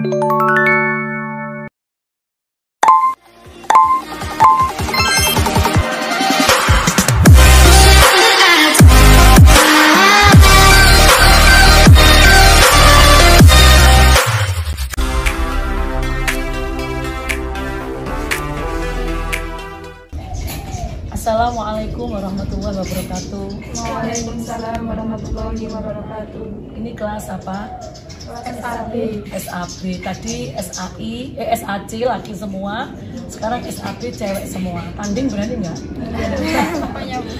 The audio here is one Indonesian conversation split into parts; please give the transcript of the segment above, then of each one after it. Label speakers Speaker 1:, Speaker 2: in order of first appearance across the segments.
Speaker 1: Assalamualaikum warahmatullahi wabarakatuh.
Speaker 2: Waalaikumsalam warahmatullahi wabarakatuh.
Speaker 1: Ini kelas apa?
Speaker 2: SAB.
Speaker 1: SAB. Tadi SAI, SAC laki semua. Sekarang SAB cewek semua. Tanding berani nggak?
Speaker 2: Apanya, Bu?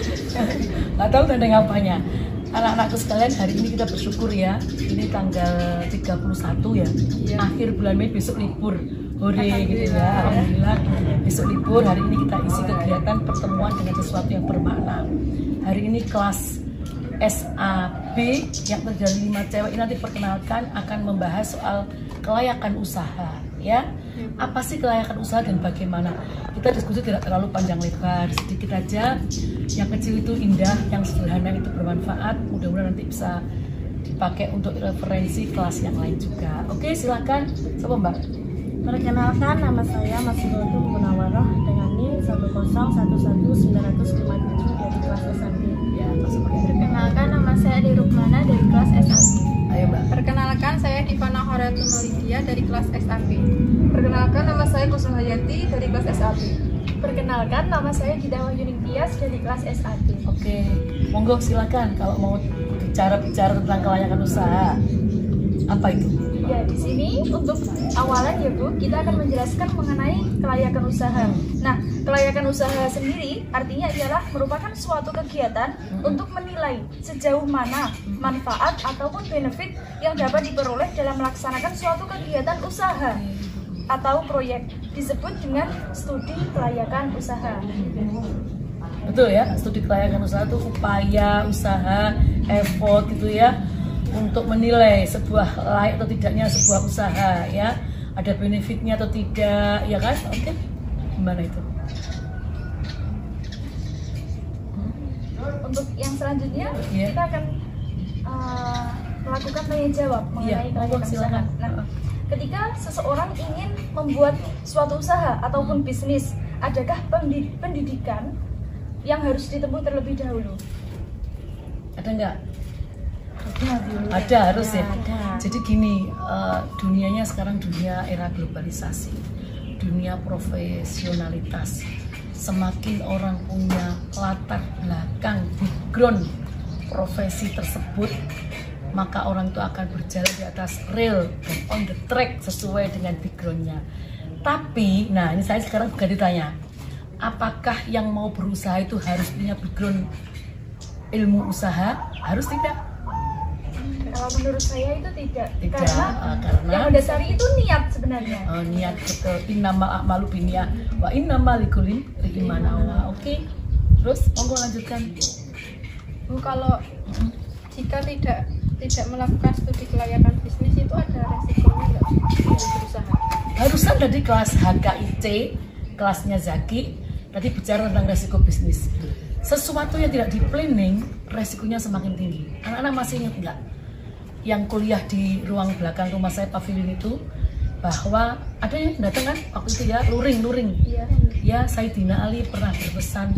Speaker 1: Nggak tahu tanding apanya. Anak-anakku sekalian, hari ini kita bersyukur ya. Ini tanggal 31 ya. Akhir bulan Mei, besok libur. Hore gitu ya, alhamdulillah. Besok libur, hari ini kita isi kegiatan pertemuan dengan sesuatu yang bermakna. Hari ini kelas SAB yang terdiri 5 cewek ini nanti perkenalkan akan membahas soal kelayakan usaha ya. Apa sih kelayakan usaha dan bagaimana? Kita diskusi tidak terlalu panjang lebar, sedikit aja. Yang kecil itu indah, yang sederhana itu bermanfaat. Mudah-mudahan nanti bisa dipakai untuk referensi kelas yang lain juga. Oke, silakan. Coba Mbak.
Speaker 3: Perkenalkan, nama saya Masrotul Munawaroh dengan NIM 1011957 dari kelas SAB.
Speaker 1: Ya, langsung pakai.
Speaker 3: Perkenalkan, nama saya Adi Rukmana dari kelas SAB.
Speaker 1: Ayo Mbak.
Speaker 2: Perkenalkan, saya Divana Horatul Malidia dari kelas SAB. Perkenalkan, nama saya Kusum Hayati dari kelas SAB.
Speaker 3: Perkenalkan, nama saya Didawah Yuning Tias dari kelas SAB.
Speaker 1: Oke, monggo silakan kalau mau bicara tentang kelayakan usaha. Apa itu?
Speaker 3: Ya, di sini untuk awalan ya Bu, kita akan menjelaskan mengenai kelayakan usaha. Nah, kelayakan usaha sendiri artinya ialah merupakan suatu kegiatan untuk menilai sejauh mana manfaat ataupun benefit yang dapat diperoleh dalam melaksanakan suatu kegiatan usaha atau proyek. Disebut dengan studi kelayakan usaha.
Speaker 1: Betul ya, studi kelayakan usaha itu upaya usaha, effort gitu ya, untuk menilai sebuah layak atau tidaknya sebuah usaha ya, ada benefitnya atau tidak ya kan. Oke, gimana itu?
Speaker 3: Untuk yang selanjutnya
Speaker 1: Yeah.
Speaker 3: kita akan melakukan tanya jawab mengenai
Speaker 1: Yeah,
Speaker 3: kelayakan
Speaker 1: silakan.
Speaker 3: usaha. Nah, ketika seseorang ingin membuat suatu usaha ataupun bisnis, adakah pendidikan yang harus ditempuh terlebih dahulu?
Speaker 1: Ada nggak? Ada, harus ya. Jadi gini, dunianya sekarang dunia era globalisasi, dunia profesionalitas. Semakin orang punya latar belakang, background profesi tersebut, maka orang itu akan berjalan di atas rail dan on the track sesuai dengan backgroundnya. Tapi, nah ini saya sekarang ganti tanya, apakah yang mau berusaha itu harus punya background ilmu usaha? Harus tidak?
Speaker 3: Menurut saya itu tidak.
Speaker 1: Karena
Speaker 3: yang mendasari itu niat sebenarnya.
Speaker 1: Niat, betul. Innamal a'malu binniyah wa innamal likulli imri'in ma nawa. Oke. Terus monggo lanjutkan.
Speaker 2: Bu, kalau jika tidak melakukan studi kelayakan bisnis itu ada resikonya nggak dalam berusaha?
Speaker 1: Barusan tadi kelas HKIC, kelasnya Zaki, tadi bicara tentang resiko bisnis. Sesuatu yang tidak di planning, resikonya semakin tinggi. Anak-anak masih ingat nggak? Yang kuliah di ruang belakang rumah saya, pavilion itu, bahwa ada yang datang kan waktu itu ya, luring.
Speaker 2: Iya.
Speaker 1: Ya, Sayyidina Ali pernah berpesan,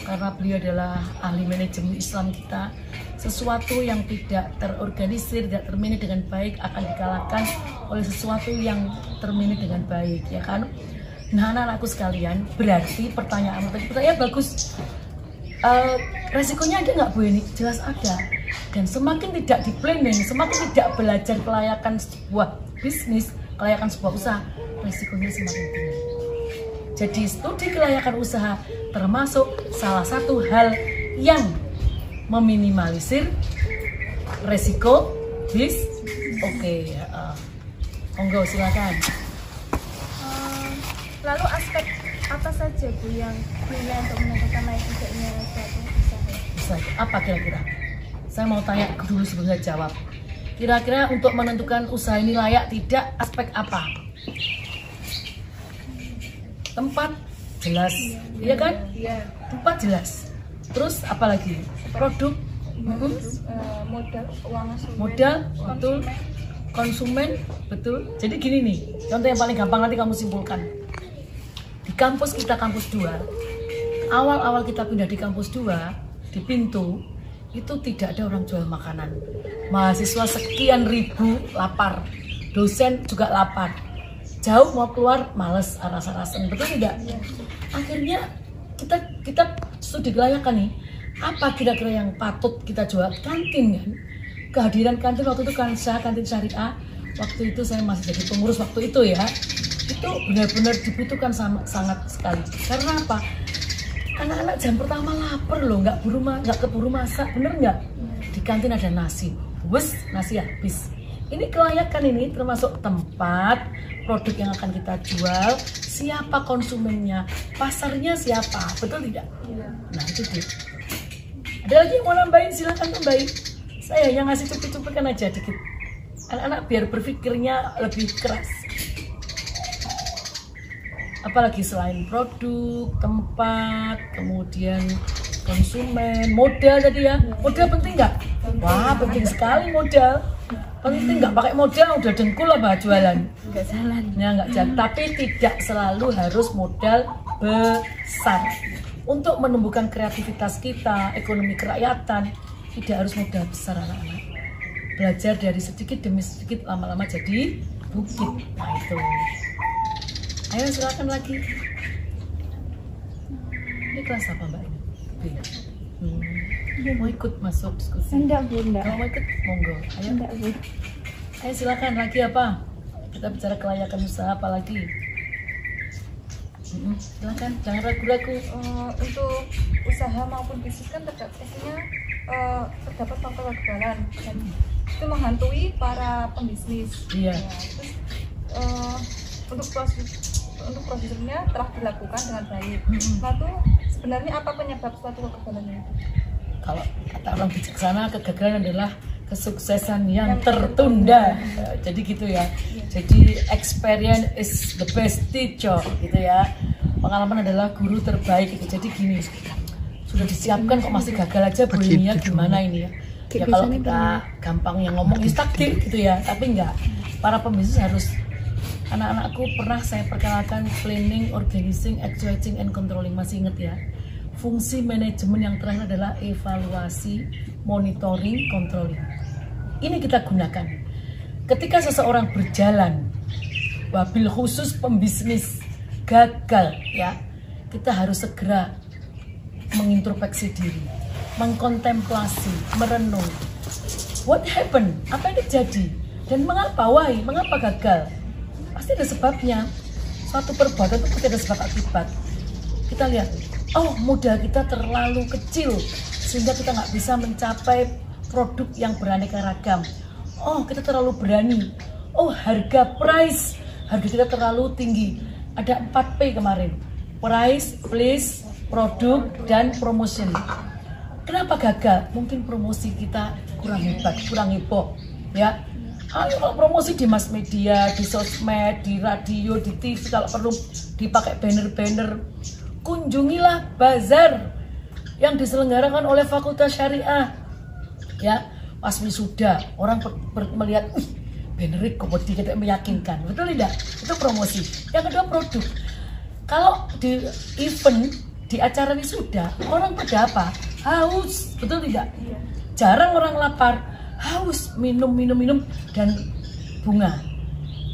Speaker 1: karena beliau adalah ahli manajemen Islam kita, sesuatu yang tidak terorganisir, tidak termanage dengan baik akan dikalahkan oleh sesuatu yang termanage dengan baik, ya kan? Nah, anak-anakku sekalian, berarti pertanyaan bagus. Resikonya ada nggak Bu ini? Jelas ada. Dan semakin tidak di planning, semakin tidak belajar kelayakan sebuah bisnis, kelayakan sebuah usaha, resikonya semakin tinggi. Jadi studi kelayakan usaha termasuk salah satu hal yang meminimalisir resiko bisnis. Oke, monggo silakan.
Speaker 3: Lalu aspek apa saja Bu yang dinilai untuk menentukan layak tidaknya suatu usaha?
Speaker 1: Apa kira-kira? Saya mau tanya dulu sebelum saya jawab. Kira-kira untuk menentukan usaha ini layak tidak, aspek apa? Tempat jelas, iya kan?
Speaker 2: Iya.
Speaker 1: Tempat jelas. Terus apa lagi? Produk,
Speaker 2: Modal, uang sumber,
Speaker 1: modal, betul. konsumen, betul. Jadi gini nih, contoh yang paling gampang nanti kamu simpulkan. Di kampus kita, kampus 2, awal-awal kita pindah di kampus 2, di pintu, itu tidak ada orang jual makanan. Mahasiswa sekian ribu lapar, dosen juga lapar. Jauh mau keluar, males, aras-arasan, betul tidak? Akhirnya kita studi kelayakan nih, apa kira-kira yang patut kita jual? Kantin kan? Kehadiran kantin waktu itu kan kantin syariah, waktu itu saya masih jadi pengurus waktu itu ya, itu benar-benar dibutuhkan sangat sekali. Karena apa? Anak-anak jam pertama lapar loh, nggak keburu masak, bener nggak? Di kantin ada nasi, wes nasi habis. Ini kelayakan, ini termasuk tempat, produk yang akan kita jual, siapa konsumennya, pasarnya siapa, betul tidak? Nah itu dia. Ada lagi yang mau nambahin, silakan tambahin. Saya hanya ngasih cuplik-cuplikan aja dikit. Anak-anak biar berpikirnya lebih keras. Apalagi selain produk, tempat, kemudian konsumen, modal tadi ya. Modal penting nggak? Wah penting sekali modal. Penting nggak, pakai modal udah dengkul apa jualan?
Speaker 2: Nggak jalan.
Speaker 1: Ya nggak jalan. Tapi tidak selalu harus modal besar. Untuk menumbuhkan kreativitas kita, ekonomi kerakyatan, tidak harus modal besar anak-anak. Belajar dari sedikit demi sedikit, lama-lama jadi bukit. Nah itu. Ayo silakan lagi. Ini kelas apa mbak? Mau ikut masuk diskusi?
Speaker 2: Enggak Bu, enggak.
Speaker 1: Mau ikut? Monggo. Ayo.
Speaker 2: Enggak Bu.
Speaker 1: Ayo silakan lagi apa? Kita bicara kelayakan usaha apa lagi? Silakan, jangan ragu-ragu.
Speaker 3: Untuk usaha maupun bisnis kan terdapat faktor kegagalan dan itu menghantui para pembisnis.
Speaker 1: Iya.
Speaker 3: Ya, terus untuk prosedurnya telah dilakukan dengan baik. Nah tuh sebenarnya apa penyebab suatu kegagalan itu?
Speaker 1: Kalau kata orang bijaksana, kegagalan adalah kesuksesan yang tertunda. Jadi gitu ya. Jadi experience is the best teacher gitu ya. Pengalaman adalah guru terbaik gitu. Jadi gini, sudah disiapkan kok masih gagal aja bunyinya gimana ini ya. Ya kalau kita gampang yang ngomong takdir gitu ya, tapi enggak. Para pembisnis harus, anak-anakku pernah saya perkenalkan planning, organizing, actuating, and controlling. Masih ingat ya? Fungsi manajemen yang terakhir adalah evaluasi, monitoring, controlling. Ini kita gunakan. Ketika seseorang berjalan, wabil khusus pembisnis gagal ya, kita harus segera mengintrospeksi diri, mengkontemplasi, merenung. What happened? Apa yang terjadi? Dan mengapa? Why? Mengapa gagal? Pasti ada sebabnya. Suatu perbuatan itu pasti ada sebab akibat. Kita lihat, oh modal kita terlalu kecil sehingga kita nggak bisa mencapai produk yang beraneka ragam. Oh kita terlalu berani. Oh harga kita terlalu tinggi. Ada 4P kemarin, price, place, produk, dan promotion. Kenapa gagal? Mungkin promosi kita kurang hebat, kurang heboh ya. Ayo kalau promosi di mass media, di sosmed, di radio, di TV, kalau perlu dipakai banner-banner. Kunjungilah bazar yang diselenggarakan oleh Fakultas Syariah ya, pas wisuda orang melihat bannerik komodi tidak meyakinkan, betul tidak? Itu promosi. Yang kedua produk. Kalau di event, di acara wisuda, orang pada apa? Haus, betul tidak? Jarang orang lapar, haus, minum dan bunga,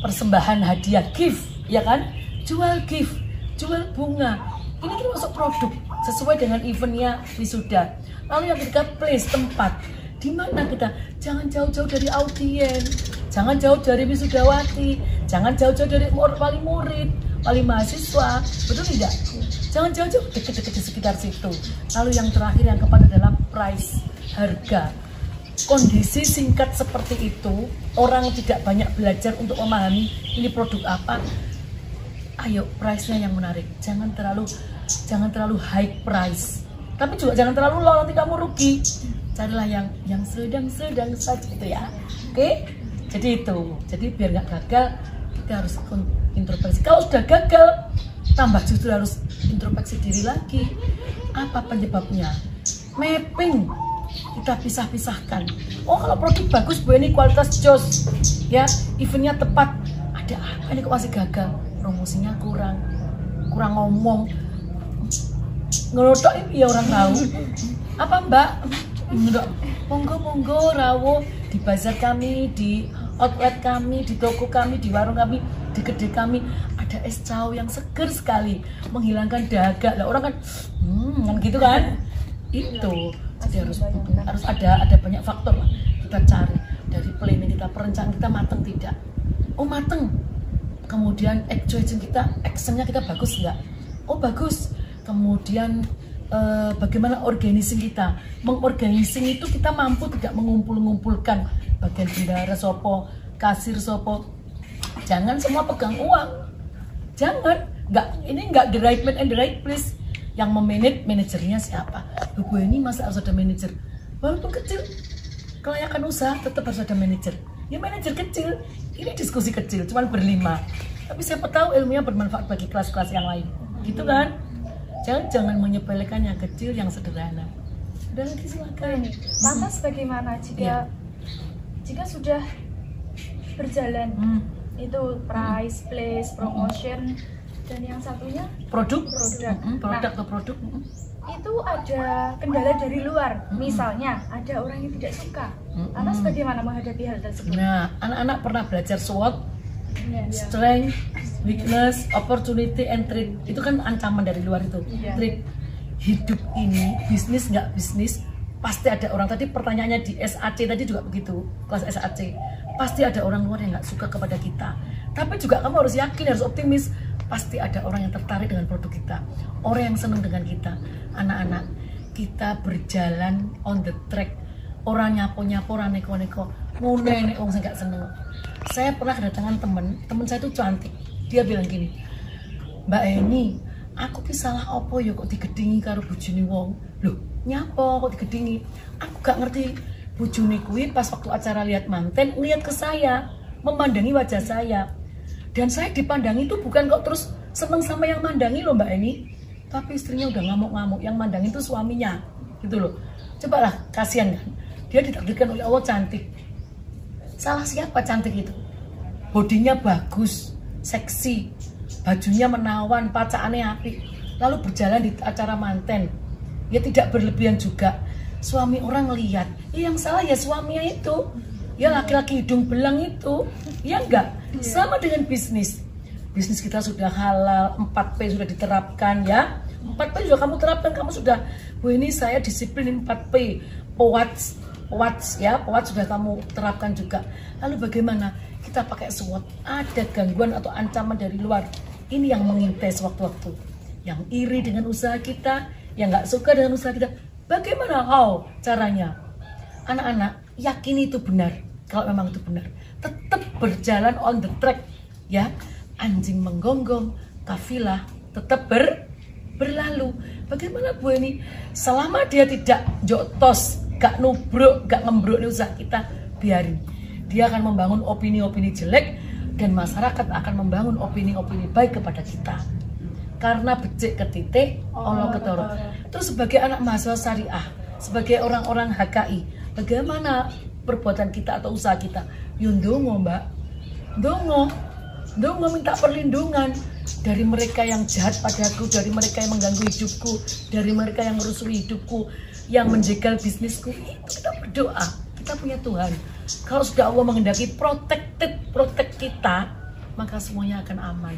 Speaker 1: persembahan hadiah, gift, ya kan? Jual gift, jual bunga. Ini kan masuk produk sesuai dengan eventnya wisuda. Lalu yang ketiga place, tempat. Di mana kita? Jangan jauh-jauh dari audien, jangan jauh dari wisudawati, jangan jauh-jauh dari wali murid, wali mahasiswa, betul tidak? Jangan jauh-jauh, dekat-dekat di sekitar situ. Lalu yang terakhir, yang keempat adalah price, harga. Kondisi singkat seperti itu, orang tidak banyak belajar untuk memahami ini produk apa. Ayo price-nya yang menarik, jangan terlalu high price, tapi juga jangan terlalu low, nanti kamu rugi. Carilah yang sedang saja gitu ya. Oke? Jadi itu. Jadi biar nggak gagal, kita harus introspeksi. Kalau sudah gagal, tambah justru harus introspeksi diri lagi. Apa penyebabnya? Mapping kita pisah-pisahkan. Oh kalau produk bagus Bu ini kualitas jos, ya eventnya tepat. Ada apa ini kok masih gagal? Promosinya kurang ngomong, ngelotok ya orang tahu. Apa Mbak? Enggak. Monggo rawuh di bazar kami, di outlet kami, di toko kami, di warung kami, di kedai kami ada es cao yang seger sekali, menghilangkan dahaga. Lah orang kan kan gitu kan. Itu jadi harus ada banyak faktor lah kita cari dari planning kita, perencanaan kita mateng tidak. Oh mateng. Kemudian actuation kita, actionnya kita bagus nggak? Oh bagus. Kemudian bagaimana organizing kita? Mengorganising itu kita mampu tidak mengumpulkan bagian bendara sopo, kasir sopo. Jangan semua pegang uang. Jangan. Ini nggak the right man and the right place. Yang memanage manajernya siapa? Bu ini masa harus ada manajer? Walaupun kecil, kelayakan usaha tetap harus ada manajer. Ya manajer kecil, ini diskusi kecil, cuman berlima. Tapi siapa tahu ilmunya bermanfaat bagi kelas-kelas yang lain, gitu kan? Jangan menyepelekan yang kecil, yang sederhana. Udah lagi silakan.
Speaker 3: Lantas bagaimana jika sudah berjalan itu price, place, promotion, dan yang satunya produk. Itu ada kendala dari luar, misalnya ada orang yang tidak suka. Lantas bagaimana menghadapi hal tersebut?
Speaker 1: Nah, anak-anak pernah belajar SWOT, strength, weakness, opportunity, and threat. Itu kan ancaman dari luar itu. Threat. Hidup ini, bisnis nggak bisnis, pasti ada orang. Tadi pertanyaannya di SAC tadi juga begitu, kelas SAC. Pasti ada orang luar yang nggak suka kepada kita. Tapi juga kamu harus yakin, harus optimis. Pasti ada orang yang tertarik dengan produk kita, orang yang senang dengan kita. Anak-anak, kita berjalan on the track. Orang nyapo-nyapo, orang neko-neko, ngune orang saya nggak seneng. Saya pernah kedatangan temen saya itu cantik. Dia bilang gini, Mbak Eni, aku ki salah opo ya kok digedingi karo bojone wong. Loh, nyapo kok digedingi? Aku gak ngerti. Bojone kuwi pas waktu acara lihat manten, lihat ke saya, memandangi wajah saya. Dan saya dipandangi itu bukan kok terus seneng sama yang mandangi loh Mbak Eni, tapi istrinya udah ngamuk-ngamuk, yang mandangi itu suaminya, gitu loh. Cobalah, kasihan kan, dia ditakdirkan oleh Allah cantik. Salah siapa cantik itu? Bodinya bagus, seksi, bajunya menawan, pacaannya api, lalu berjalan di acara manten, ya tidak berlebihan juga. Suami orang lihat, yang salah ya suaminya itu. Ya laki-laki hidung belang itu, ya enggak? Sama dengan bisnis. Bisnis kita sudah halal, 4P sudah diterapkan ya. 4P juga kamu terapkan, kamu sudah, Bu ini saya disiplin 4P. Powats ya, powats sudah kamu terapkan juga. Lalu bagaimana? Kita pakai SWOT, ada gangguan atau ancaman dari luar. Ini yang mengintai waktu-waktu. Yang iri dengan usaha kita, yang nggak suka dengan usaha kita. Bagaimana? Caranya? Anak-anak, yakini itu benar. Kalau memang itu benar, tetap berjalan on the track ya. Anjing menggonggong, kafilah tetap berlalu. Bagaimana Bu ini? Selama dia tidak jotos, gak nubruk, gak ngembruk nih usaha kita, biarin. Dia akan membangun opini-opini jelek dan masyarakat akan membangun opini-opini baik kepada kita. Karena becik ke titik, Allah ketoro. Terus sebagai anak mahasiswa syariah, sebagai orang-orang HKI, bagaimana perbuatan kita atau usaha kita? Yundongo Mbak, dongo minta perlindungan dari mereka yang jahat padaku, dari mereka yang mengganggu hidupku, dari mereka yang merusui hidupku, yang menjegal bisnisku. Itu kita berdoa, kita punya Tuhan. Kalau sudah Allah menghendaki protect kita, maka semuanya akan aman.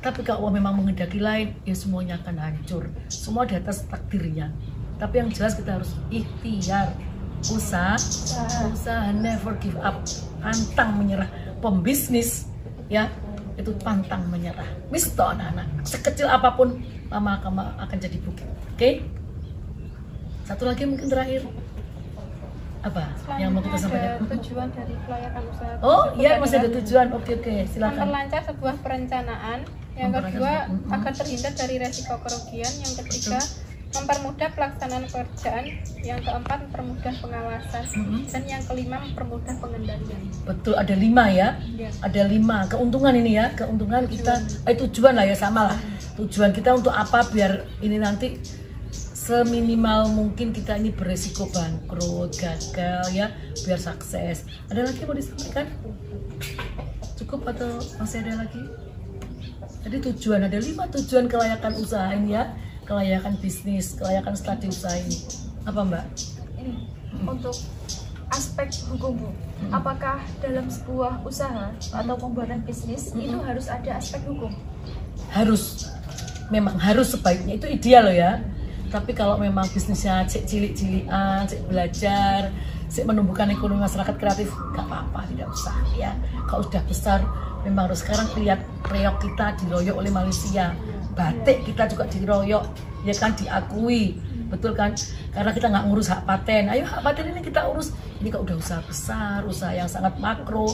Speaker 1: Tapi kalau Allah memang menghendaki lain, ya semuanya akan hancur. Semua di atas takdirnya. Tapi yang jelas kita harus ikhtiar. Usaha never give up, pantang menyerah. Pembisnis ya itu pantang menyerah. Misto anak-anak, sekecil apapun lama akan jadi bukit. Oke? Satu lagi mungkin terakhir apa yang mau kita sampaikan?
Speaker 2: Tujuan dari kelayakan usaha.
Speaker 1: Oh iya, masih ada tujuan. Oke, silakan.
Speaker 2: Memperlancar sebuah perencanaan. Yang kedua, agar terhindar dari resiko kerugian. Yang ketiga, mempermudah pelaksanaan pekerjaan. Yang keempat, mempermudah pengawasan. Dan yang kelima, mempermudah pengendalian.
Speaker 1: Betul, ada 5 ya. Ada 5 keuntungan ini ya. Keuntungan kita tujuan lah ya, sama lah. Tujuan kita untuk apa biar ini nanti seminimal mungkin kita ini beresiko bangkrut, gagal ya, biar sukses. Ada lagi mau disampaikan? Cukup atau masih ada lagi? Tadi tujuan, ada 5 tujuan kelayakan usaha ini ya, kelayakan bisnis, kelayakan studi usaha ini. Apa Mbak?
Speaker 3: Ini untuk aspek hukum, Bu. Apakah dalam sebuah usaha atau pembuatan bisnis itu harus ada aspek hukum?
Speaker 1: Harus, memang harus, sebaiknya itu ideal loh ya. Tapi kalau memang bisnisnya cek cilik-cilikan, cek belajar, cek menumbuhkan ekonomi masyarakat kreatif, gak apa-apa, tidak usah ya. Kalau sudah besar, memang harus. Sekarang lihat reok kita diroyok oleh Malaysia, batik kita juga diroyok, ya kan, diakui, betul kan? Karena kita nggak ngurus hak paten. Ayo hak paten ini kita urus. Ini kalau udah usaha besar, usaha yang sangat makro,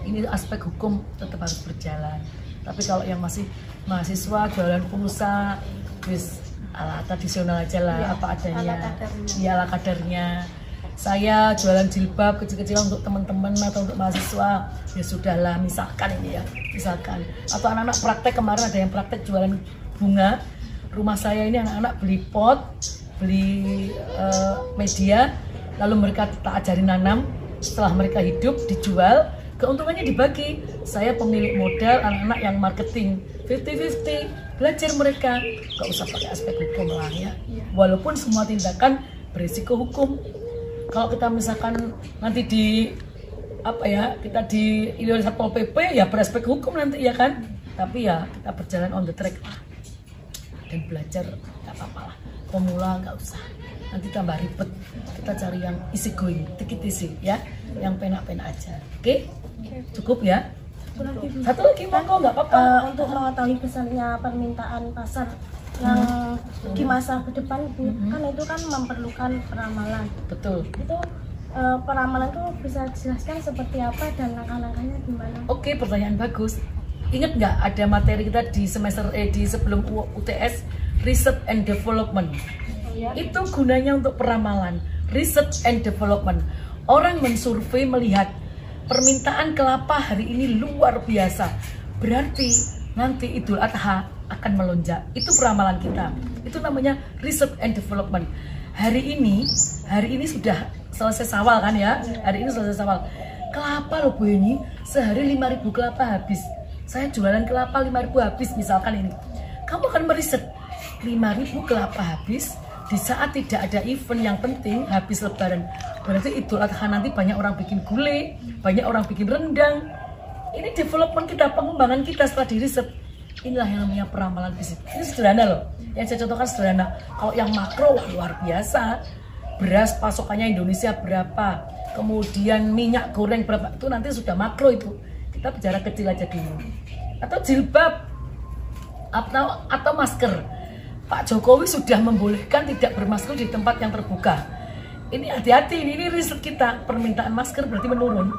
Speaker 1: ini aspek hukum tetap harus berjalan. Tapi kalau yang masih mahasiswa, jualan pulsa, wis ala tradisional aja lah, ya, apa adanya, ya ala kadarnya. Saya jualan jilbab kecil-kecilan untuk teman-teman atau untuk mahasiswa, ya sudahlah, misalkan ini ya, misalkan. Atau anak-anak praktek, kemarin ada yang praktek jualan bunga. Rumah saya ini anak-anak beli pot, beli media, lalu mereka tak ajari nanam. Setelah mereka hidup, dijual, keuntungannya dibagi. Saya pemilik modal, anak-anak yang marketing, 50-50, belajar mereka. Gak usah pakai aspek hukum lah ya. Walaupun semua tindakan berisiko hukum. Kalau kita misalkan nanti di apa ya, kita di Satpol PP ya beraspek hukum nanti ya kan. Tapi ya kita berjalan on the track lah. Dan belajar gak apa-apa lah. Pemula gak usah. Nanti tambah ribet. Kita cari yang easy going, take it easy ya. Yang penak-penak aja. Oke? Cukup ya? Satu lagi monggo, nggak apa-apa.
Speaker 4: Untuk mengetahui besarnya permintaan pasar yang di masa ke depan, Bu, kan itu kan memerlukan peramalan.
Speaker 1: Betul.
Speaker 4: Itu peramalan itu bisa dijelaskan seperti apa dan langkah-langkahnya gimana?
Speaker 1: Oke, pertanyaan bagus. Ingat nggak ada materi kita di semester di sebelum UTS, Research and Development. Itu gunanya untuk peramalan, Research and Development. Orang mensurvei melihat permintaan kelapa hari ini luar biasa, berarti nanti Idul Adha akan melonjak. Itu peramalan kita. Itu namanya Research and Development. Hari ini sudah selesai Syawal kan ya? Hari ini selesai Syawal. Kelapa loh Bu ini, sehari 5.000 kelapa habis. Saya jualan kelapa 5.000 habis misalkan ini. Kamu akan meriset 5.000 kelapa habis di saat tidak ada event yang penting habis Lebaran. Berarti Idul Adha nanti banyak orang bikin gulai, banyak orang bikin rendang. Ini development kita, pengembangan kita setelah di riset. Inilah yang namanya peramalan bisnis. Ini sederhana loh. Yang saya contohkan sederhana. Kalau yang makro luar biasa. Beras pasokannya Indonesia berapa, kemudian minyak goreng berapa, itu nanti sudah makro itu. Kita bicara kecil aja dulu. Atau jilbab atau masker. Pak Jokowi sudah membolehkan tidak bermasker di tempat yang terbuka. Ini hati-hati, ini riset kita. Permintaan masker berarti menurun.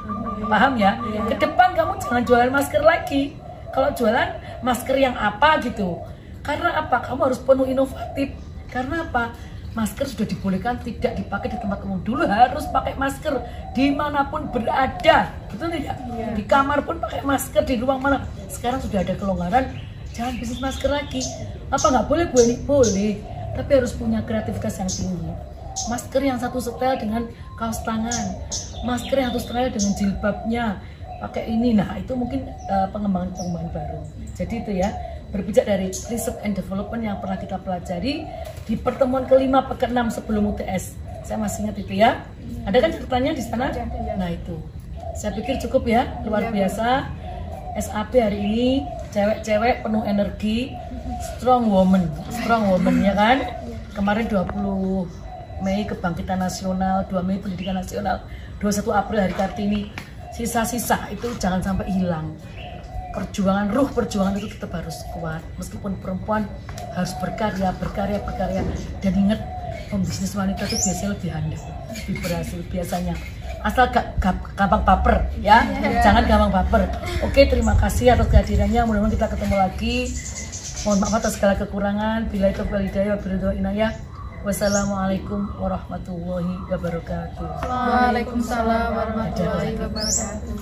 Speaker 1: Paham ya? Ke depan kamu jangan jualan masker lagi. Kalau jualan masker yang apa gitu. Karena apa? Kamu harus penuh inovatif. Karena apa? Masker sudah dibolehkan tidak dipakai di tempat umum. Dulu harus pakai masker dimanapun berada. Betul tidak? Di kamar pun pakai masker, di ruang mana. Sekarang sudah ada kelonggaran. Jangan bisnis masker lagi. Apa nggak boleh Bu? Boleh, tapi harus punya kreativitas yang tinggi. Masker yang satu setel dengan kaos tangan, masker yang satu setel dengan jilbabnya, pakai ini. Nah itu mungkin pengembangan baru. Jadi itu ya, berpijak dari Research and Development yang pernah kita pelajari di pertemuan ke-5 ke-6 sebelum UTS. Saya masih ingat itu ya. Ada kan catatannya di sana? Nah itu, saya pikir cukup ya, luar biasa. SAP hari ini cewek-cewek penuh energi, strong woman ya kan. Kemarin 20 Mei Kebangkitan Nasional, 2 Mei Pendidikan Nasional, 21 April Hari Kartini. Sisa-sisa itu jangan sampai hilang. Perjuangan itu tetap harus kuat. Meskipun perempuan harus berkarya. Dan ingat, pembisnis wanita itu biasanya lebih handal, lebih berhasil biasanya. Asal gampang baper ya, jangan gampang baper. Oke, terima kasih atas kehadirannya. Mudah-mudahan kita ketemu lagi. Mohon maaf atas segala kekurangan. Bila itu walhidayah wabiridho inayah. Wassalamualaikum warahmatullahi wabarakatuh.
Speaker 2: Waalaikumsalam warahmatullahi wabarakatuh.